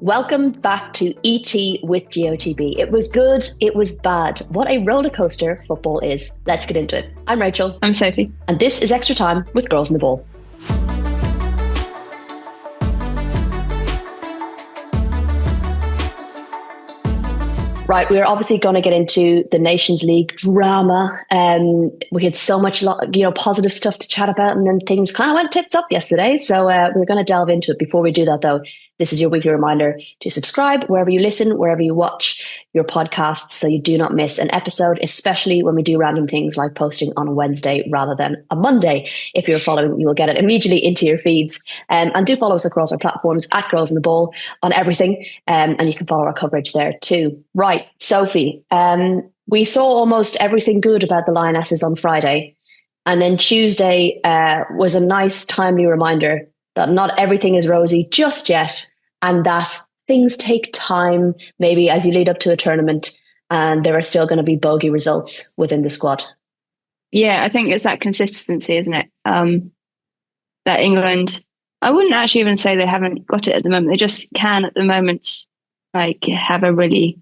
Welcome back to ET with GOTB. It was good, it was bad. What a roller coaster football is. Let's get into it. I'm Rachel. I'm Sophie. And this is Extra Time with Girls on the Ball. Right, we're obviously going to get into the Nations League drama. We had so much, positive stuff to chat about, and then things kind of went tits up yesterday. So we're going to delve into it. Before we do that, though, this is your weekly reminder to subscribe wherever you listen, wherever you watch your podcasts, so you do not miss an episode, especially when we do random things like posting on a Wednesday rather than a Monday. If you're following, you will get it immediately into your feeds. And do follow us across our platforms at Girls on the Ball on everything. And you can follow our coverage there too. Right, Sophie, we saw almost everything good about the Lionesses on Friday. And then Tuesday was a nice, timely reminder that not everything is rosy just yet, and that things take time, maybe as you lead up to a tournament, and there are still going to be bogey results within the squad. Yeah, I think it's that consistency, isn't it? That England, I wouldn't actually even say they haven't got it at the moment. They just can at the moment, have a really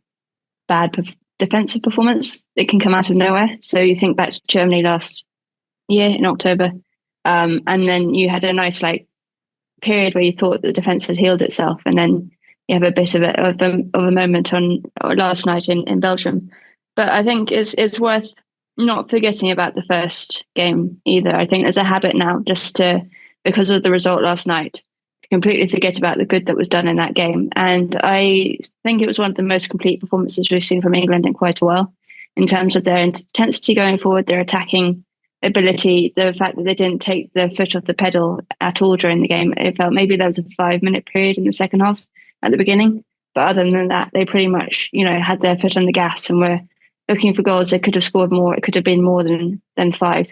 bad defensive performance. It can come out of nowhere. So you think back to Germany last year in October, and then you had a nice period where you thought the defence had healed itself, and then you have a bit of a moment on last night in Belgium. But I think it's worth not forgetting about the first game either. I think there's a habit now, because of the result last night, to completely forget about the good that was done in that game. And I think it was one of the most complete performances we've seen from England in quite a while, in terms of their intensity going forward, their attacking ability, the fact that they didn't take their foot off the pedal at all during the game. It felt maybe there was a 5-minute period in the second half at the beginning, but other than that, they pretty much, had their foot on the gas and were looking for goals. They could have scored more. It could have been more than 5.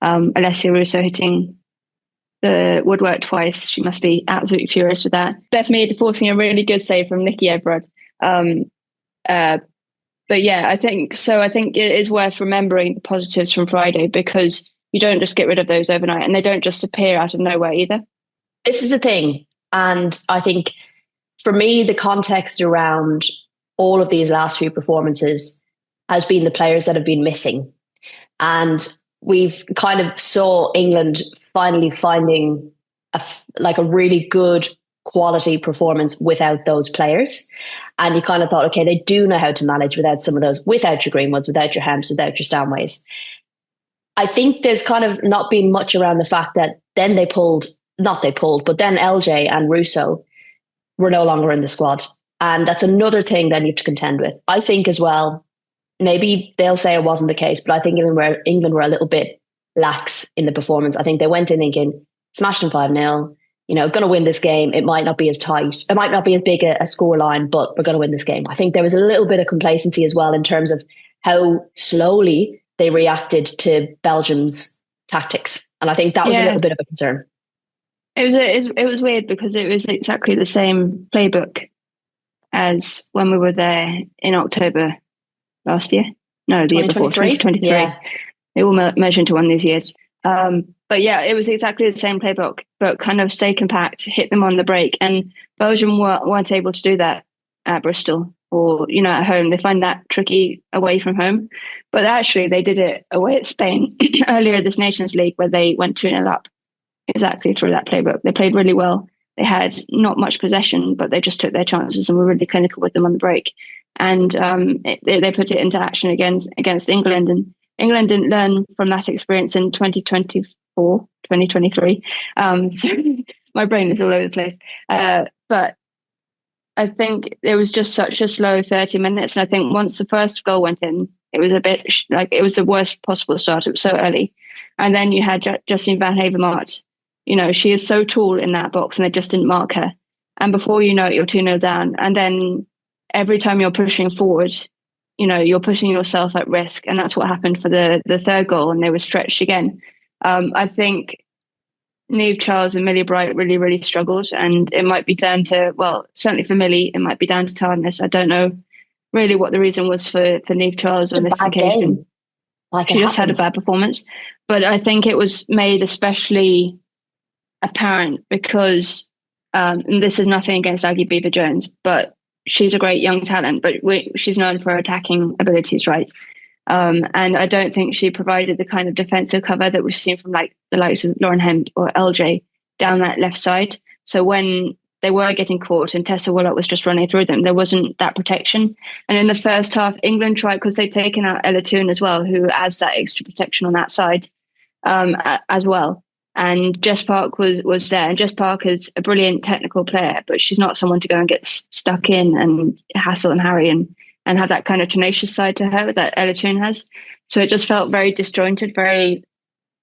Alessia Russo hitting the woodwork twice. She must be absolutely furious with that. Beth Mead forcing a really good save from Nikki Everard. But yeah, I think it is worth remembering the positives from Friday, because you don't just get rid of those overnight, and they don't just appear out of nowhere either. This is the thing. And I think for me, the context around all of these last few performances has been the players that have been missing. And we've kind of saw England finally finding a really good quality performance without those players. And you kind of thought, okay, they do know how to manage without some of those, without your Greenwoods, without your Hemps, without your Stanways. I think there's kind of not been much around the fact that then but then LJ and Russo were no longer in the squad. And that's another thing that you have to contend with. I think as well, maybe they'll say it wasn't the case, but I think England were a little bit lax in the performance. I think they went in thinking, smashed them 5-0, going to win this game. It might not be as tight. It might not be as big a score line, but we're going to win this game. I think there was a little bit of complacency as well in terms of how slowly they reacted to Belgium's tactics. And I think that was a little bit of a concern. It was weird, because it was exactly the same playbook as when we were there in October last year. No, the year before, 2023. Yeah. They all merge into one of these years. But yeah, it was exactly the same playbook, but kind of stay compact, hit them on the break. And Belgium weren't able to do that at Bristol or, at home. They find that tricky away from home. But actually, they did it away at Spain earlier this Nations League, where they went 2-0 up exactly through that playbook. They played really well. They had not much possession, but they just took their chances and were really clinical with them on the break. And they put it into action against England. And England didn't learn from that experience in 2023. So my brain is all over the place. But I think it was just such a slow 30 minutes. And I think once the first goal went in, it was a bit it was the worst possible start. It was so early. And then you had Justine van Havermaet. She is so tall in that box, and they just didn't mark her. And before you know it, you're 2-0 down. And then every time you're pushing forward, you're pushing yourself at risk. And that's what happened for the third goal, and they were stretched again. I think Niamh Charles and Millie Bright really, really struggled. And it might be down to, certainly for Millie, it might be down to tiredness. I don't know really what the reason was for Niamh Charles on this occasion. She just had a bad performance. But I think it was made especially apparent because And this is nothing against Aggie Beaver-Jones, but she's a great young talent, but she's known for her attacking abilities, right? And I don't think she provided the kind of defensive cover that we've seen from like the likes of Lauren Hemd or LJ down that left side. So when they were getting caught and Tessa Willott was just running through them, there wasn't that protection. And in the first half, England tried, because they'd taken out Ella Toone as well, who adds that extra protection on that side as well. And Jess Park was there. And Jess Park is a brilliant technical player, but she's not someone to go and get stuck in and hassle and harry and have that kind of tenacious side to her that Ella Toone has. So it just felt very disjointed, very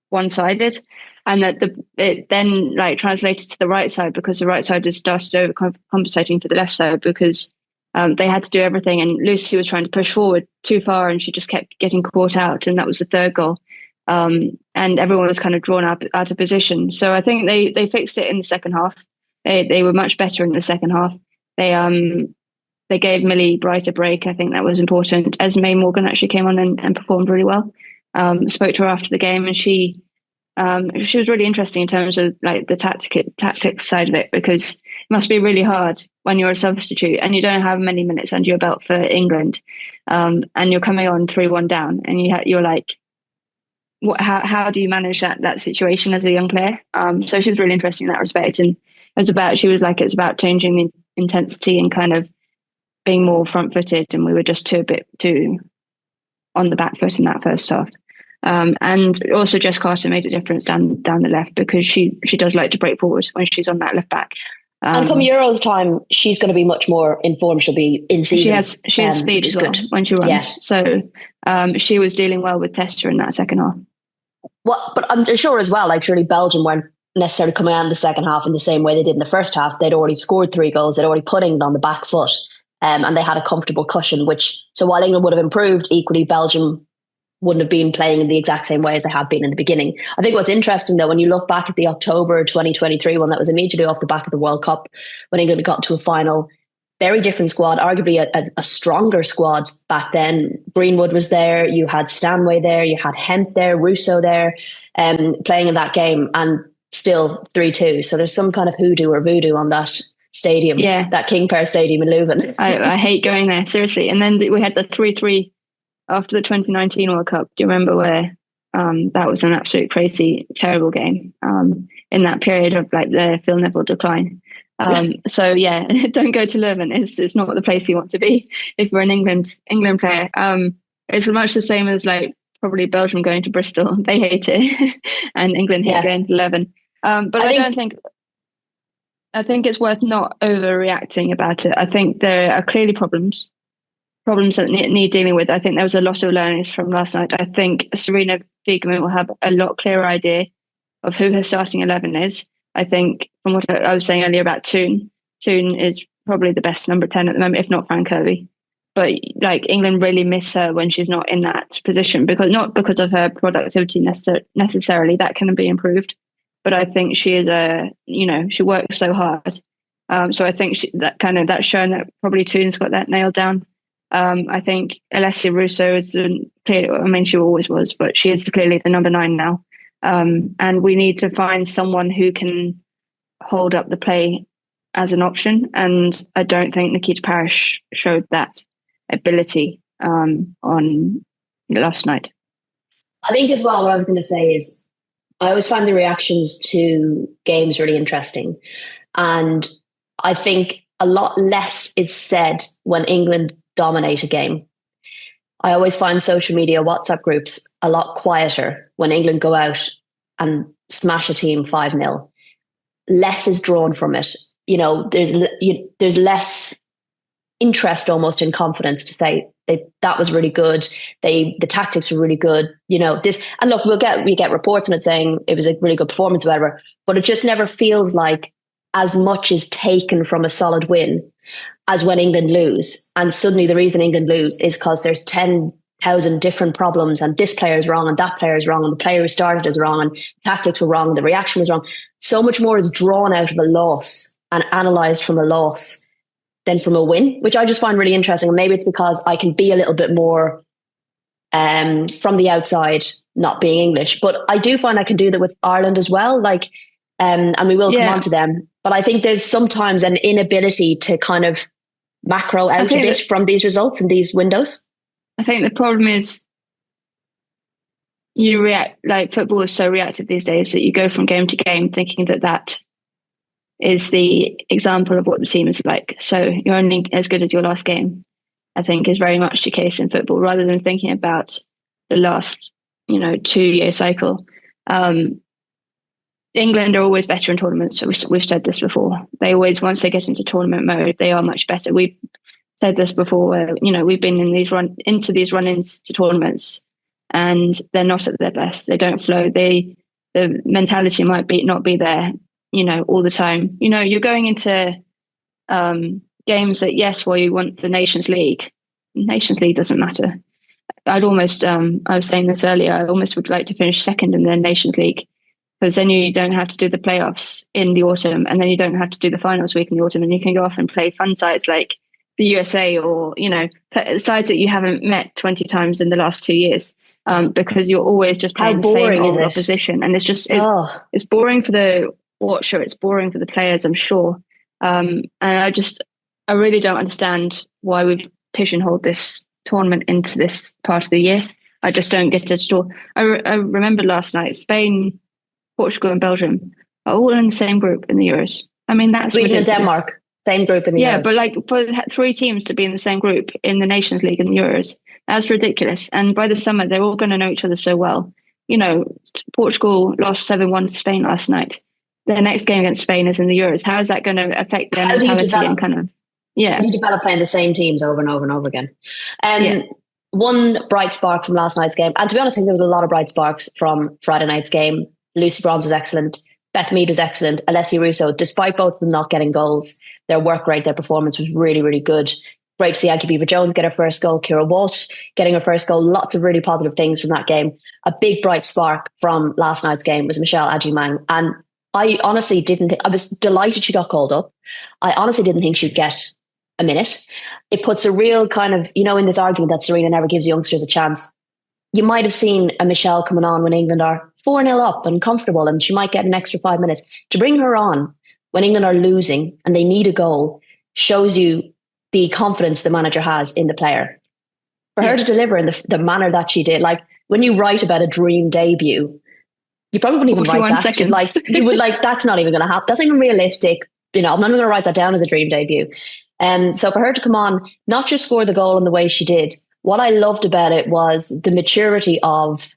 one-sided. And that it then like translated to the right side, because the right side just started overcompensating for the left side, because they had to do everything. And Lucy was trying to push forward too far and she just kept getting caught out. And that was the third goal. And everyone was kind of drawn up out of position. So I think they fixed it in the second half. They were much better in the second half. They gave Millie Bright a break. I think that was important. Esme Morgan actually came on and performed really well. Spoke to her after the game, and she was really interesting in terms of like the tactics side of it, because it must be really hard when you're a substitute and you don't have many minutes under your belt for England, and you're coming on 3-1 down, and you're like, how do you manage that situation as a young player? So she was really interesting in that respect, and it's about changing the intensity and kind of being more front-footed, and we were just a bit too on the back foot in that first half. And also Jess Carter made a difference down the left, because she does like to break forward when she's on that left back. And come Euros time, she's going to be much more informed. She'll be in season. She has speed as well when she runs. Yeah. So she was dealing well with Tessa in that second half. Well, but I'm sure as well, like surely Belgium weren't necessarily coming out in the second half in the same way they did in the first half. They'd already scored 3 goals. They'd already put England on the back foot. And they had a comfortable cushion, so while England would have improved, equally Belgium wouldn't have been playing in the exact same way as they had been in the beginning. I think what's interesting though, when you look back at the October 2023 one, that was immediately off the back of the World Cup, when England got to a final, very different squad, arguably a stronger squad back then. Greenwood was there, you had Stanway there, you had Hemp there, Russo there, playing in that game, and still 3-2. So there's some kind of hoodoo or voodoo on that stadium, that King Power Stadium in Leuven. I hate going there, seriously. And then we had the 3-3 after the 2019 World Cup. Do you remember where that was an absolute crazy, terrible game in that period of like the Phil Neville decline? So yeah, don't go to Leuven. It's not the place you want to be if you're an England player. It's much the same as like probably Belgium going to Bristol. They hate it, and England hate going to Leuven. But I think it's worth not overreacting about it. I think there are clearly problems that need dealing with. I think there was a lot of learnings from last night. I think Serena Wiegman will have a lot clearer idea of who her starting 11 is. I think from what I was saying earlier about Toone is probably the best number 10 at the moment, if not Fran Kirby. But like England really miss her when she's not in that position, not because of her productivity necessarily, that can be improved. But I think she is she works so hard. So I think that's shown that probably Toone's got that nailed down. I think Alessia Russo is she always was, but she is clearly the number 9 now. And we need to find someone who can hold up the play as an option. And I don't think Nikita Parrish showed that ability on last night. I think as well, what I was going to say is, I always find the reactions to games really interesting. And I think a lot less is said when England dominate a game. I always find social media, WhatsApp groups, a lot quieter when England go out and smash a team 5-0. Less is drawn from it. There's less interest almost in confidence to say that was really good. The tactics were really good. This, and look, we get reports on it saying it was a really good performance, whatever. But it just never feels like as much is taken from a solid win as when England lose. And suddenly the reason England lose is because there's 10,000 different problems, and this player is wrong, and that player is wrong, and the player who started is wrong, and tactics were wrong, and the reaction was wrong. So much more is drawn out of a loss and analysed from a loss than from a win, which I just find really interesting. And maybe it's because I can be a little bit more from the outside, not being English. But I do find I can do that with Ireland as well. And we will come on to them. But I think there's sometimes an inability to kind of macro out a bit from these results and these windows. I think the problem is you react, like football is so reactive these days that you go from game to game thinking that is the example of what the team is like. So you're only as good as your last game, I think, is very much the case in football, rather than thinking about the last, 2-year cycle. England are always better in tournaments. So we've said this before. They always, once they get into tournament mode, they are much better. We've said this before, where, we've been in into these run-ins to tournaments, and they're not at their best. They don't flow. The mentality might not be there, all the time. You're going into games that, yes, well, you want the Nations League. Nations League doesn't matter. I'd almost, I was saying this earlier, I almost would like to finish second in the Nations League, because then you don't have to do the playoffs in the autumn, and then you don't have to do the finals week in the autumn, and you can go off and play fun sides like the USA, or, sides that you haven't met 20 times in the last 2 years, because you're always just playing the same old opposition. And it's boring for the watcher, it's boring for the players, I'm sure. And I really don't understand why we've pigeonholed this tournament into this part of the year. I just don't get it at all. I remember last night, Spain, Portugal and Belgium are all in the same group in the Euros. I mean, that's Sweden and Denmark, same group in the Euros. Yeah, but like for 3 teams to be in the same group in the Nations League and the Euros, that's ridiculous. And by the summer, they're all going to know each other so well. Portugal lost 7-1 to Spain last night. Their next game against Spain is in the Euros. How is that going to affect their mentality and kind of... Yeah. You develop playing the same teams over and over and over again. One bright spark from last night's game, and to be honest, I think there was a lot of bright sparks from Friday night's game. Lucy Bronze was excellent. Beth Mead was excellent. Alessia Russo, despite both of them not getting goals, their work rate, their performance was really, really good. Great to see Aggie Beaver-Jones get her first goal. Kira Walsh getting her first goal. Lots of really positive things from that game. A big bright spark from last night's game was Michelle Adjumang. And I honestly didn't think, I was delighted she got called up. I honestly didn't think she'd get a minute. It puts a real kind of, in this argument that Serena never gives youngsters a chance. You might have seen a Michelle coming on when England are 4-0 up and comfortable, and she might get an extra 5 minutes. To bring her on when England are losing and they need a goal shows you the confidence the manager has in the player. For her to deliver in the manner that she did, like when you write about a dream debut, you probably wouldn't even write that. You would that's not even going to happen. That's not even realistic. I'm not even going to write that down as a dream debut. So for her to come on, not just score the goal in the way she did, what I loved about it was the maturity of,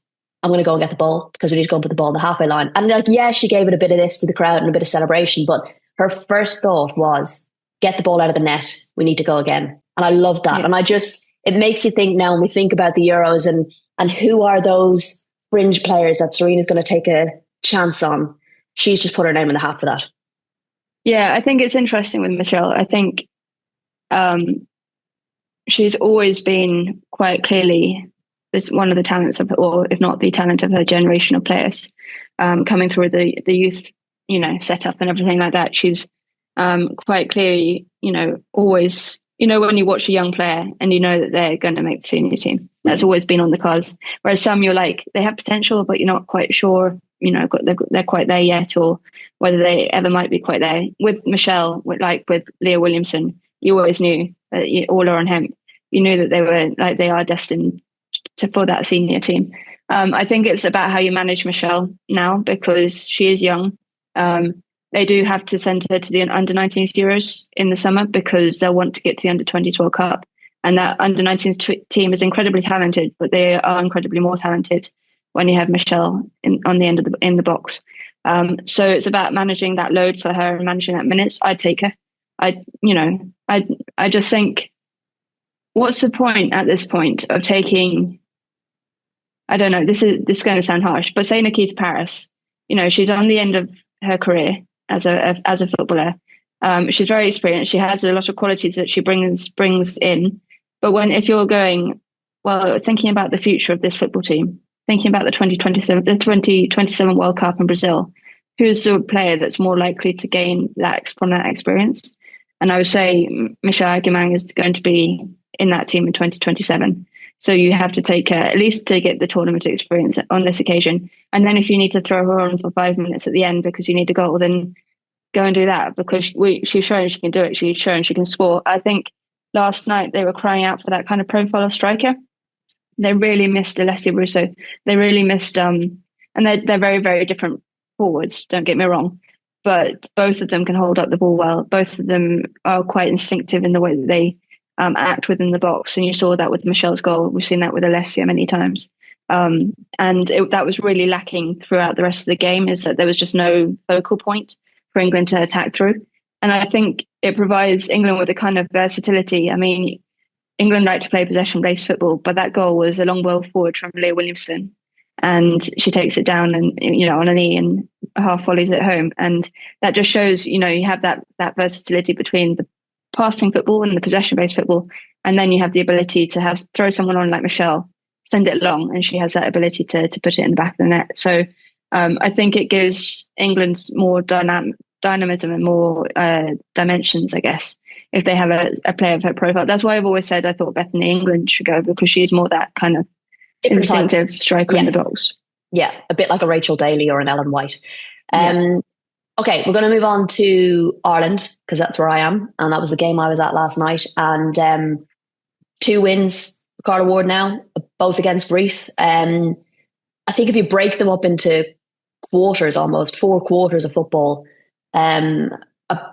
I'm going to go and get the ball because we need to go and put the ball on the halfway line. And she gave it a bit of this to the crowd and a bit of celebration, but her first thought was, get the ball out of the net. We need to go again. And I love that. Yeah. And it makes you think now when we think about the Euros and who are those fringe players that Serena's going to take a chance on. She's just put her name in the hat for that. Yeah, I think it's interesting with Michelle. I think she's always been quite clearly one of the talents of, or if not the talent of her generation of players, coming through the youth, setup and everything like that. She's quite clearly, always, when you watch a young player and that they're going to make the senior team, that's always been on the cards. Whereas some, you're like, they have potential, but you're not quite sure, they're quite there yet, or whether they ever might be quite there. With Michelle, with Leah Williamson, you always knew that all are on him. You knew that they are destined for that senior team. I think it's about how you manage Michelle now, because she is young. They do have to send her to the under-19s Euros in the summer because they'll want to get to the under-20s World Cup. And that under-19s team is incredibly talented, but they are incredibly more talented when you have Michelle on the end of in the box. So it's about managing that load for her and managing that minutes. I'd take her. I just think, what's the point at this point of taking, I don't know, this is going to sound harsh, but say Nikita Paris, she's on the end of her career as a footballer. She's very experienced. She has a lot of qualities that she brings in. But if you're going, thinking about the future of this football team, thinking about the 2027 World Cup in Brazil, who's the player that's more likely to gain that from that experience? And I would say Michelle Adjumang is going to be in that team in 2027. So you have to take her at least to get the tournament experience on this occasion. And then if you need to throw her on for 5 minutes at the end because you need a goal, then go and do that because she's showing she can do it. She's showing she can score. I think last night they were crying out for that kind of profile of striker. They really missed Alessia Russo. They really missed and they're very, very different forwards, don't get me wrong. But both of them can hold up the ball well. Both of them are quite instinctive in the way that they act within the box. And you saw that with Michelle's goal. We've seen that with Alessia many times. That was really lacking throughout the rest of the game, is that there was just no focal point for England to attack through. And I think it provides England with a kind of versatility. I mean, England like to play possession-based football, but that goal was a long ball forward from Leah Williamson. And she takes it down and, on a knee and half volleys it home. And that just shows, you have that versatility between the passing football and the possession-based football. And then you have the ability to throw someone on like Michelle, send it long, and she has that ability to put it in the back of the net. So I think it gives England more dynamism and more dimensions, I guess, if they have a player of her profile. That's why I've always said I thought Bethany England should go, because she's more that kind of instinctive striker in the box. Yeah, a bit like a Rachel Daly or an Ellen White. Okay, we're going to move on to Ireland, because that's where I am, and that was the game I was at last night. And 2 wins, Carla Ward now, both against Greece. I think if you break them up into quarters, almost 4 quarters of football, a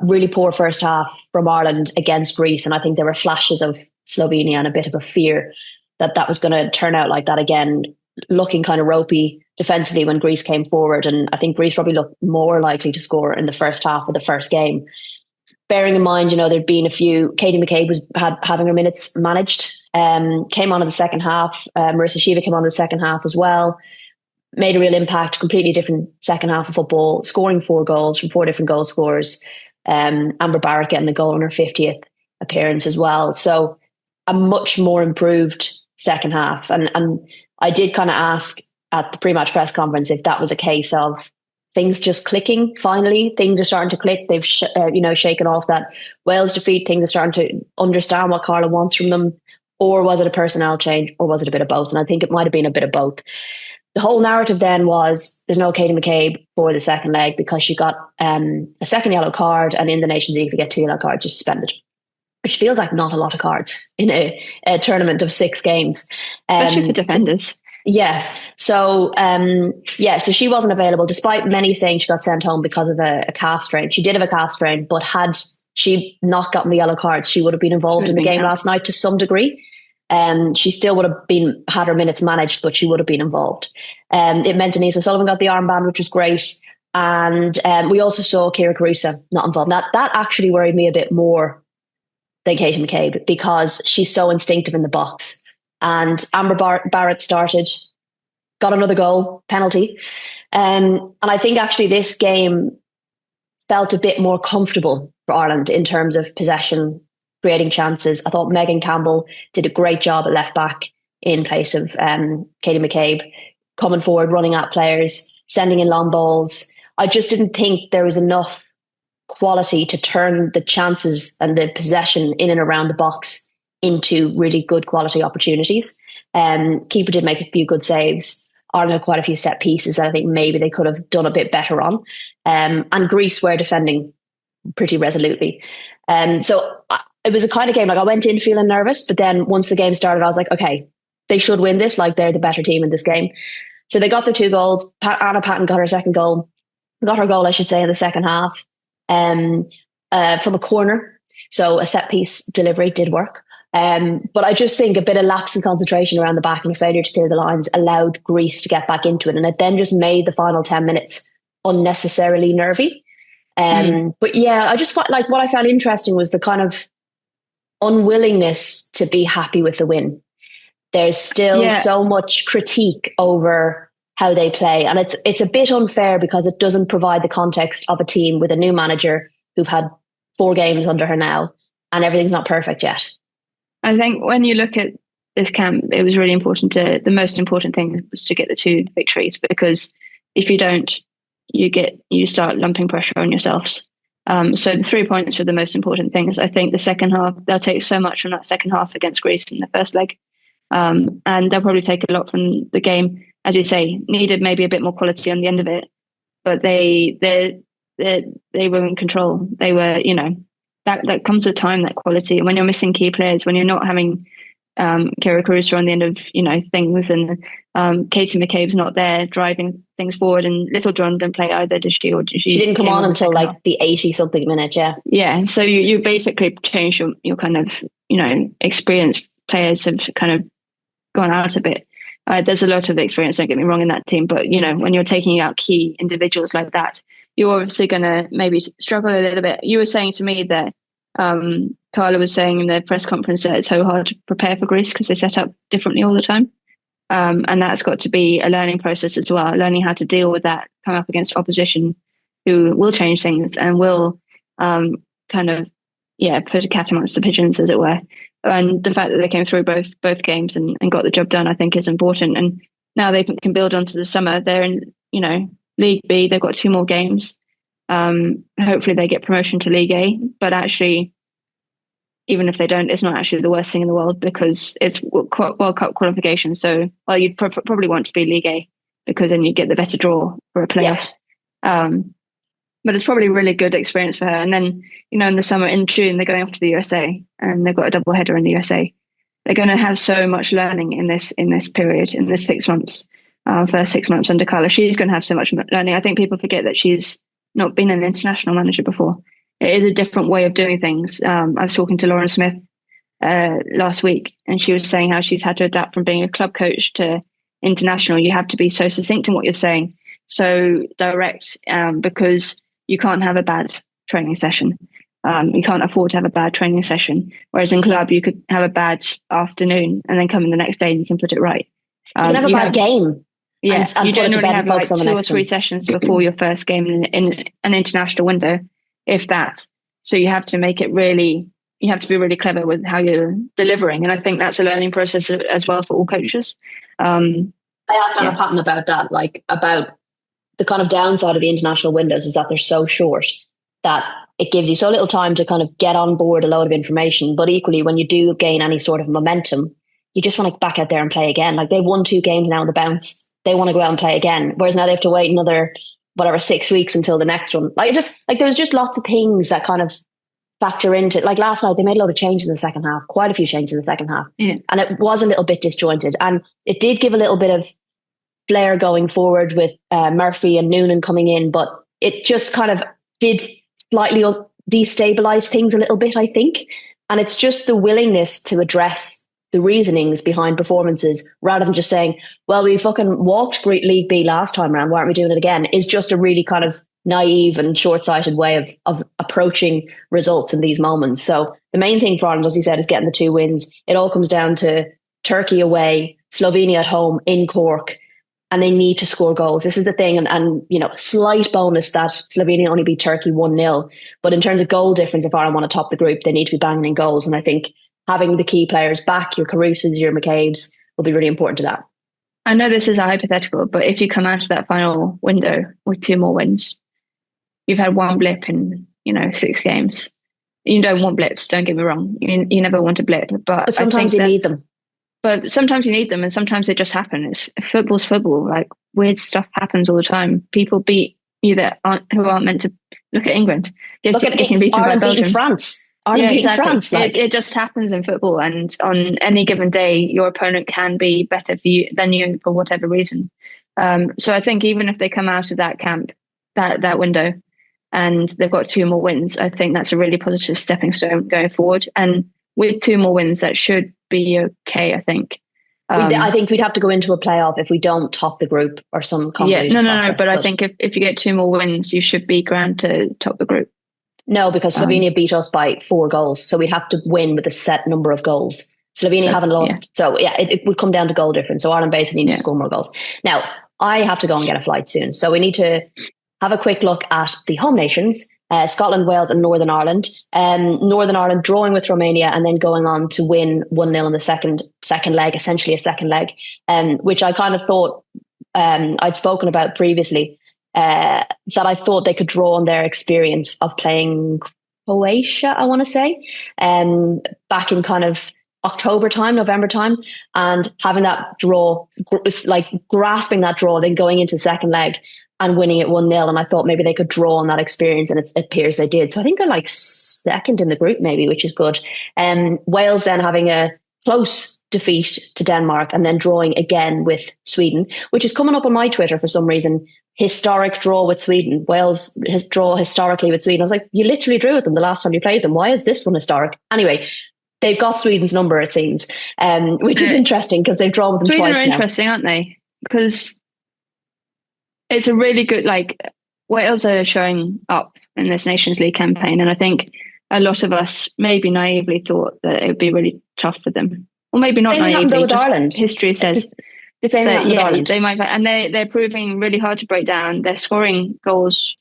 really poor first half from Ireland against Greece, and I think there were flashes of Slovenia and a bit of a fear that was going to turn out like that again, looking kind of ropey defensively when Greece came forward. And I think Greece probably looked more likely to score in the first half of the first game. Bearing in mind, there'd been a few. Katie McCabe was having her minutes managed. Came on in the second half. Marissa Shiva came on in the second half as well. Made a real impact. Completely different second half of football. Scoring 4 goals from 4 different goal scorers. Amber Barrett getting the goal in her 50th appearance as well. So a much more improved second half. And I did kind of ask at the pre-match press conference if that was a case of things just clicking. Finally, things are starting to click. They've shaken off that Wales defeat. Things are starting to understand what Carla wants from them. Or was it a personnel change, or was it a bit of both? And I think it might have been a bit of both. The whole narrative then was there's no Katie McCabe for the second leg because she got a second yellow card, and in the Nations League, if you get 2 yellow cards, you're suspended. Which feels like not a lot of cards in a tournament of 6 games. Especially for defenders. Yeah. So, so she wasn't available, despite many saying she got sent home because of a calf strain. She did have a calf strain, but had she not gotten the yellow cards, she would have been involved in the game last night to some degree. She still would have had her minutes managed, but she would have been involved. It meant Denise O'Sullivan got the armband, which was great. And we also saw Ciara Carusa not involved. That actually worried me a bit more than Katie McCabe, because she's so instinctive in the box. And Amber Barrett started, got another goal, penalty. And I think actually this game felt a bit more comfortable for Ireland in terms of possession, creating chances. I thought Megan Campbell did a great job at left back in place of Katie McCabe, coming forward, running at players, sending in long balls. I just didn't think there was enough quality to turn the chances and the possession in and around the box into really good quality opportunities. Keeper did make a few good saves. Ireland had quite a few set pieces that I think maybe they could have done a bit better on. And Greece were defending pretty resolutely. So it was a kind of game, like I went in feeling nervous, but then once the game started, I was like, okay, they should win this. Like they're the better team in this game. So they got their 2 goals. Anna Patton got her second goal. Got her goal, I should say, in the second half. From a corner. So a set piece delivery did work. But I just think a bit of lapse in concentration around the back and a failure to clear the lines allowed Greece to get back into it. And it then just made the final 10 minutes unnecessarily nervy. But yeah, I just felt like what I found interesting was the kind of unwillingness to be happy with the win. There's still so much critique over how they play. And it's a bit unfair because it doesn't provide the context of a team with a new manager who've had 4 games under her now and everything's not perfect yet. I think when you look at this camp, it was really important the most important thing was to get the 2 victories, because if you don't, you start lumping pressure on yourselves. So the 3 points were the most important things. I think the second half, they'll take so much from that second half against Greece in the first leg. And they'll probably take a lot from the game. As you say, needed maybe a bit more quality on the end of it, but they're they were in control. They were, that comes with time, that quality. And when you're missing key players, when you're not having Kira Caruso on the end of things, and Katie McCabe's not there driving things forward, and Little John didn't play either, did she? Or did she didn't come on until like the 80 something minute. Yeah. So you basically change your kind of experienced players have kind of gone out a bit. There's a lot of experience, don't get me wrong, in that team, but when you're taking out key individuals like that, you're obviously going to maybe struggle a little bit. You were saying to me that Carla was saying in the press conference that it's so hard to prepare for Greece because they set up differently all the time. And that's got to be a learning process as well, learning how to deal with that, come up against opposition who will change things and will kind of, put a cat amongst the pigeons, as it were. And the fact that they came through both games and got the job done, I think, is important. And now they can build onto the summer. They're in, League B. They've got 2 more games. Hopefully they get promotion to League A. But actually, even if they don't, it's not actually the worst thing in the world because it's World Cup qualification. So, you'd probably want to be League A because then you get the better draw for a playoffs. Yeah. But it's probably a really good experience for her. And then, in the summer, in June, they're going off to the USA and they've got a double header in the USA. They're going to have so much learning in this period, in this 6 months, first 6 months under Carla. She's going to have so much learning. I think people forget that she's not been an international manager before. It is a different way of doing things. I was talking to Lauren Smith last week, and she was saying how she's had to adapt from being a club coach to international. You have to be so succinct in what you're saying, so direct, because you can't have a bad training session. You can't afford to have a bad training session. Whereas in club, you could have a bad afternoon and then come in the next day and you can put it right. You can have a bad game. Yeah, and you generally have like 2 or 3 sessions before your first game in an international window, if that. So you have to make it really, you have to be really clever with how you're delivering. And I think that's a learning process as well for all coaches. I asked Anna Patton about that, like about the kind of downside of the international windows is that they're so short that it gives you so little time to kind of get on board a load of information. But equally, when you do gain any sort of momentum, you just want to back out there and play again. Like they've won 2 games now on the bounce. They want to go out and play again. Whereas now they have to wait another, 6 weeks until the next one. There's just lots of things that kind of factor into it. Like last night, they made a lot of changes in the second half, quite a few changes in the second half. Yeah. And it was a little bit disjointed. And it did give a little bit of flair going forward with Murphy and Noonan coming in, but it just kind of did slightly destabilize things a little bit, I think. And it's just the willingness to address the reasonings behind performances rather than just saying, well, we fucking walked League B last time around, why aren't we doing it again? Is just a really kind of naive and short-sighted way of approaching results in these moments. So the main thing for Ireland, as he said, is getting the 2 wins. It all comes down to Turkey away, Slovenia at home, in Cork, and they need to score goals. This is the thing. And slight bonus that Slovenia only beat Turkey 1-0. But in terms of goal difference, if Ireland want to top the group, they need to be banging in goals. And I think having the key players back, your Carusas, your McCabe's, will be really important to that. I know this is a hypothetical, but if you come out of that final window with 2 more wins, you've had 1 blip in, 6 games. You don't want blips, don't get me wrong. You never want a blip. But sometimes you need them. But sometimes you need them, and sometimes they just happen. Football's football. Like weird stuff happens all the time. People beat you who aren't meant to. Look at England. Getting beaten by Belgium. France. France. It just happens in football, and on any given day, your opponent can be better than you for whatever reason. So I think even if they come out of that camp, that window, and they've got 2 more wins, I think that's a really positive stepping stone going forward. And with 2 more wins, that should be okay, I think. I think we'd have to go into a playoff if we don't top the group or some combination. No. But I think if you get 2 more wins, you should be grand to top the group. No, because Slovenia beat us by 4 goals. So we'd have to win with a set number of goals. Slovenia haven't lost. Yeah. So it would come down to goal difference. So Ireland basically needs to score more goals. Now, I have to go and get a flight soon. So we need to have a quick look at the home nations. Scotland, Wales and Northern Ireland. Northern Ireland drawing with Romania and then going on to win 1-0 in the second leg, essentially a second leg, which I kind of thought I'd spoken about previously, that I thought they could draw on their experience of playing Croatia, I want to say, back in kind of October time, November time, and having that draw, like grasping that draw, then going into the second leg. and winning it 1-0. And I thought maybe they could draw on that experience, and it appears they did. So I think they're like second in the group, maybe, which is good. Wales then having a close defeat to Denmark and then drawing again with Sweden, which is coming up on my Twitter for some reason. Historic draw with Sweden. Wales draw historically with Sweden. I was like, you literally drew with them the last time you played them. Why is this one historic? Anyway, they've got Sweden's number, it seems, which is interesting because they've drawn with them Sweden twice are interesting, aren't they? Because it's a really good, like, Wales are showing up in this Nations League campaign, and I think a lot of us maybe naively thought that it would be really tough for them, or maybe not naively. With Ireland. History says that, they might, and they're proving really hard to break down. They're scoring goals.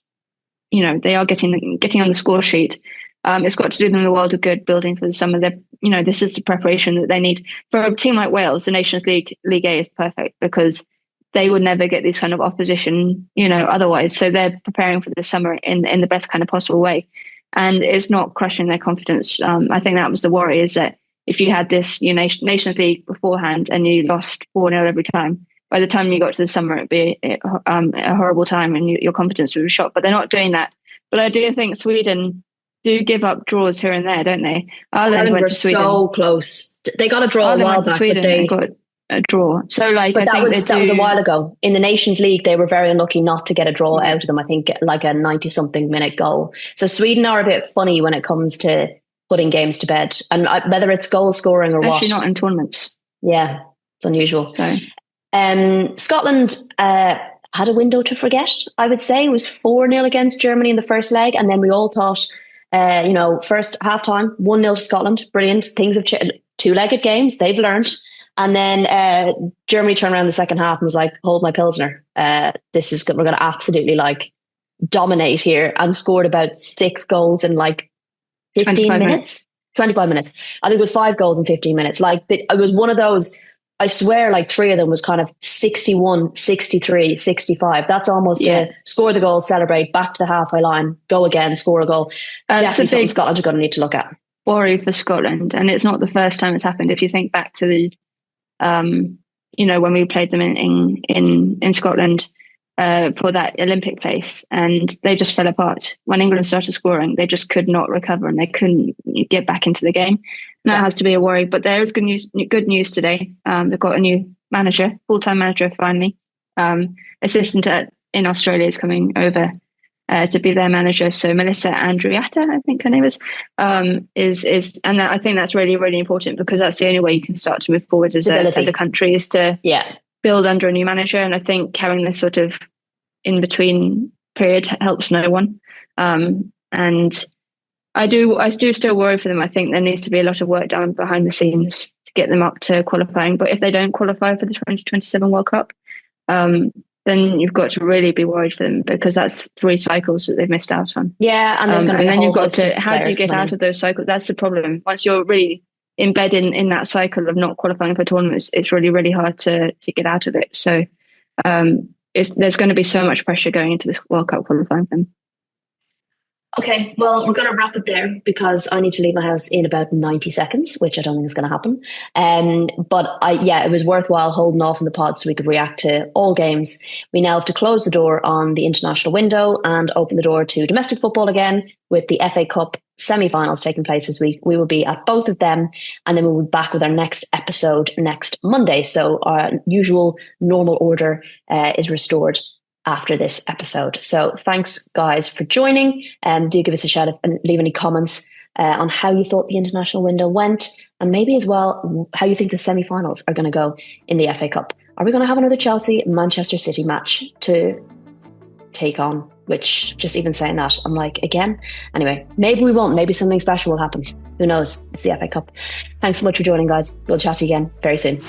You know, they are getting on the score sheet. It's got to do them the world of good building for the summer. This is the preparation that they need for a team like Wales. The Nations League A is perfect because they would never get this kind of opposition, otherwise. So they're preparing for the summer in the best kind of possible way. And it's not crushing their confidence. I think that was the worry, is that if you had this Nations League beforehand and you lost 4-0 every time, by the time you got to the summer, it'd be a horrible time and your confidence would be shot. But they're not doing that. But I do think Sweden do give up draws here and there, don't they? Ireland went to Sweden. So close. They got a draw a while back, Sweden, but they got a draw. So that was a while ago. In the Nations League, they were very unlucky not to get a draw out of them. I think like a 90-something minute goal. So Sweden are a bit funny when it comes to putting games to bed, and whether it's goal scoring or what. Especially not in tournaments. Yeah, it's unusual. So, Scotland had a window to forget. I would say it was 4-0 against Germany in the first leg, and then we all thought, first half time 1-0 to Scotland. Brilliant. Things have two-legged games. They've learned. And then Germany turned around the second half and was like, hold my Pilsner. We're going to absolutely dominate here, and scored about 6 goals in 15 minutes. 25 minutes. I think it was 5 goals in 15 minutes. It was one of those, I swear 3 of them was kind of 61, 63, 65. That's almost to score the goal, celebrate, back to the halfway line, go again, score a goal. Definitely something Scotland are going to need to look at. Worry for Scotland. And it's not the first time it's happened. If you think back to the when we played them in Scotland for that Olympic place, and they just fell apart. When England started scoring, they just could not recover and they couldn't get back into the game. And that has to be a worry. But there is good news today. They've got a new manager, full-time manager finally. Assistant in Australia is coming over to be their manager. So Melissa Andriatta, I think her name is, and I think that's really, really important, because that's the only way you can start to move forward as a country, is to build under a new manager. And I think having this sort of in between period helps no one. And I do still worry for them. I think there needs to be a lot of work done behind the scenes to get them up to qualifying. But if they don't qualify for the 2027 World Cup, then you've got to really be worried for them, because that's 3 cycles that they've missed out on. Yeah, and there's going to be and then you've got to, how do you get out of those cycles? That's the problem. Once you're really embedded in that cycle of not qualifying for tournaments, it's really, really hard to get out of it. So there's going to be so much pressure going into this World Cup qualifying for them. Okay, well, we're going to wrap it there, because I need to leave my house in about 90 seconds, which I don't think is going to happen. But it was worthwhile holding off in the pod so we could react to all games. We now have to close the door on the international window and open the door to domestic football again, with the FA Cup semi-finals taking place this week. We will be at both of them, and then we'll be back with our next episode next Monday. So our usual normal order is restored after this episode. So thanks, guys, for joining. Do give us a shout and leave any comments on how you thought the international window went, and maybe as well how you think the semi-finals are going to go in the FA Cup. Are we going to have another Chelsea-Manchester City match to take on? Which, just even saying that, I'm like, again? Anyway, maybe we won't. Maybe something special will happen. Who knows? It's the FA Cup. Thanks so much for joining, guys. We'll chat to you again very soon.